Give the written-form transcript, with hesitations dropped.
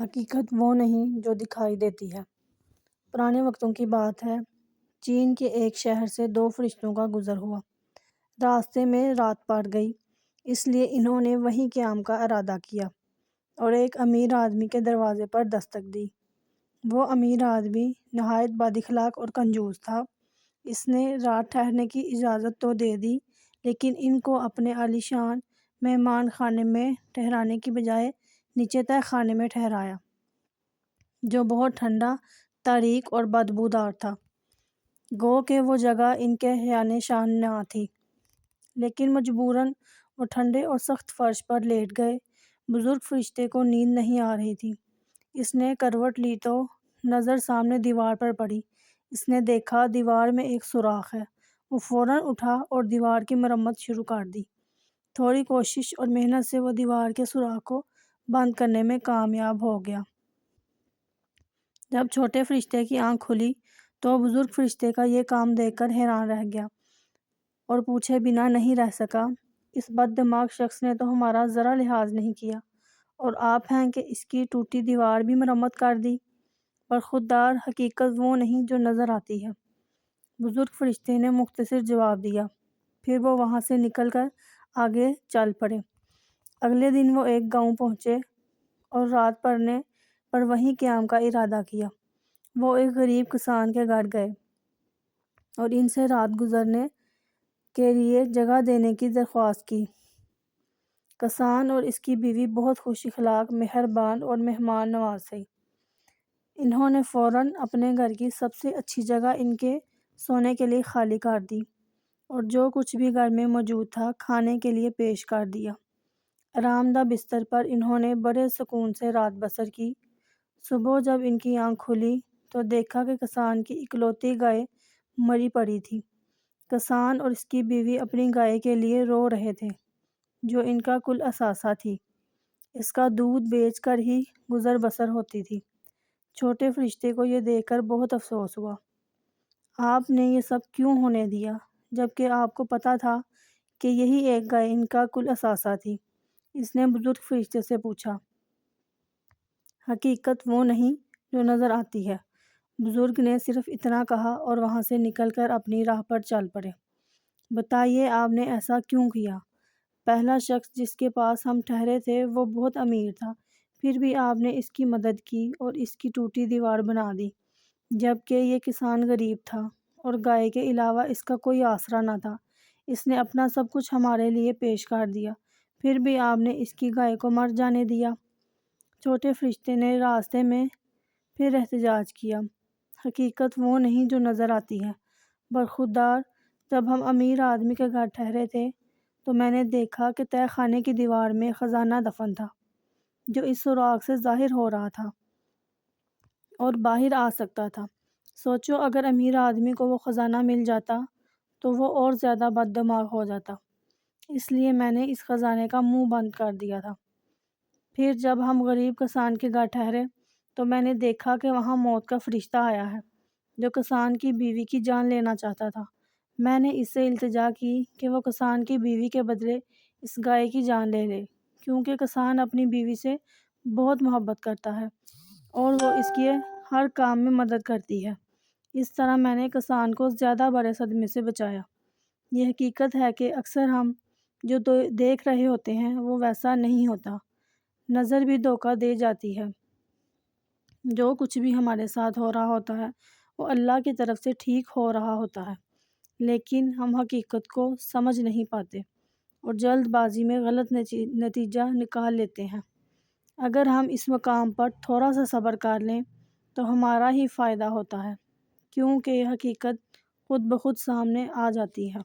حقیقت وہ نہیں جو دکھائی دیتی ہے۔ پرانے وقتوں کی بات ہے، چین کے ایک شہر سے دو فرشتوں کا گزر ہوا۔ راستے میں رات پڑ گئی، اس لیے انہوں نے وہیں قیام کا ارادہ کیا اور ایک امیر آدمی کے دروازے پر دستک دی۔ وہ امیر آدمی نہایت بد اخلاق اور کنجوس تھا۔ اس نے رات ٹھہرنے کی اجازت تو دے دی، لیکن ان کو اپنے عالی شان مہمان خانے میں ٹھہرانے کی بجائے نیچے تہہ خانے میں ٹھہرایا، جو بہت ٹھنڈا، تاریک اور بدبودار تھا۔ گو کہ وہ جگہ ان کے حیاء شان نہ تھی، لیکن مجبوراً وہ ٹھنڈے اور سخت فرش پر لیٹ گئے۔ بزرگ فرشتے کو نیند نہیں آ رہی تھی۔ اس نے کروٹ لی تو نظر سامنے دیوار پر پڑی۔ اس نے دیکھا دیوار میں ایک سوراخ ہے۔ وہ فوراً اٹھا اور دیوار کی مرمت شروع کر دی۔ تھوڑی کوشش اور محنت سے وہ دیوار کے سوراخ کو بند کرنے میں کامیاب ہو گیا۔ جب چھوٹے فرشتے کی آنکھ کھلی تو بزرگ فرشتے کا یہ کام دیکھ کر حیران رہ گیا اور پوچھے بنا نہیں رہ سکا، اس بد دماغ شخص نے تو ہمارا ذرا لحاظ نہیں کیا، اور آپ ہیں کہ اس کی ٹوٹی دیوار بھی مرمت کر دی۔ پر خوددار حقیقت وہ نہیں جو نظر آتی ہے۔ بزرگ فرشتے نے مختصر جواب دیا، پھر وہ وہاں سے نکل کر آگے چل پڑے۔ اگلے دن وہ ایک گاؤں پہنچے اور رات پڑنے پر وہیں قیام کا ارادہ کیا۔ وہ ایک غریب کسان کے گھر گئے اور ان سے رات گزرنے کے لیے جگہ دینے کی درخواست کی۔ کسان اور اس کی بیوی بہت خوش اخلاق، مہربان اور مہمان نواز تھے۔ انہوں نے فوراً اپنے گھر کی سب سے اچھی جگہ ان کے سونے کے لیے خالی کر دی اور جو کچھ بھی گھر میں موجود تھا کھانے کے لیے پیش کر دیا۔ آرام دہ بستر پر انہوں نے بڑے سکون سے رات بسر کی۔ صبح جب ان کی آنکھ کھلی تو دیکھا کہ کسان کی اکلوتی گائے مری پڑی تھی۔ کسان اور اس کی بیوی اپنی گائے کے لیے رو رہے تھے، جو ان کا کل اثاثہ تھی۔ اس کا دودھ بیچ کر ہی گزر بسر ہوتی تھی۔ چھوٹے فرشتے کو یہ دیکھ کر بہت افسوس ہوا۔ آپ نے یہ سب کیوں ہونے دیا، جبکہ آپ کو پتہ تھا کہ یہی ایک گائے ان کا کل اثاثہ تھی؟ اس نے بزرگ فرشتے سے پوچھا۔ حقیقت وہ نہیں جو نظر آتی ہے۔ بزرگ نے صرف اتنا کہا اور وہاں سے نکل کر اپنی راہ پر چل پڑے۔ بتائیے آپ نے ایسا کیوں کیا؟ پہلا شخص جس کے پاس ہم ٹھہرے تھے وہ بہت امیر تھا، پھر بھی آپ نے اس کی مدد کی اور اس کی ٹوٹی دیوار بنا دی، جبکہ یہ کسان غریب تھا اور گائے کے علاوہ اس کا کوئی آسرا نہ تھا۔ اس نے اپنا سب کچھ ہمارے لیے پیش کر دیا، پھر بھی آپ نے اس کی گائے کو مر جانے دیا۔ چھوٹے فرشتے نے راستے میں پھر احتجاج کیا۔ حقیقت وہ نہیں جو نظر آتی ہے۔ برخودار، جب ہم امیر آدمی کے گھر ٹھہرے تھے تو میں نے دیکھا کہ تہہ خانے کی دیوار میں خزانہ دفن تھا، جو اس سوراخ سے ظاہر ہو رہا تھا اور باہر آ سکتا تھا۔ سوچو اگر امیر آدمی کو وہ خزانہ مل جاتا تو وہ اور زیادہ بد دماغ ہو جاتا، اس لیے میں نے اس خزانے کا منہ بند کر دیا تھا۔ پھر جب ہم غریب کسان کے گھر ٹھہرے تو میں نے دیکھا کہ وہاں موت کا فرشتہ آیا ہے، جو کسان کی بیوی کی جان لینا چاہتا تھا۔ میں نے اس سے التجا کی کہ وہ کسان کی بیوی کے بدلے اس گائے کی جان لے لے، کیونکہ کسان اپنی بیوی سے بہت محبت کرتا ہے اور وہ اس کے ہر کام میں مدد کرتی ہے۔ اس طرح میں نے کسان کو زیادہ بڑے صدمے سے بچایا۔ یہ حقیقت ہے کہ اکثر ہم جو دیکھ رہے ہوتے ہیں وہ ویسا نہیں ہوتا۔ نظر بھی دھوکہ دے جاتی ہے۔ جو کچھ بھی ہمارے ساتھ ہو رہا ہوتا ہے وہ اللہ کی طرف سے ٹھیک ہو رہا ہوتا ہے، لیکن ہم حقیقت کو سمجھ نہیں پاتے اور جلد بازی میں غلط نتیجہ نکال لیتے ہیں۔ اگر ہم اس مقام پر تھوڑا سا صبر کر لیں تو ہمارا ہی فائدہ ہوتا ہے، کیونکہ یہ حقیقت خود بخود سامنے آ جاتی ہے۔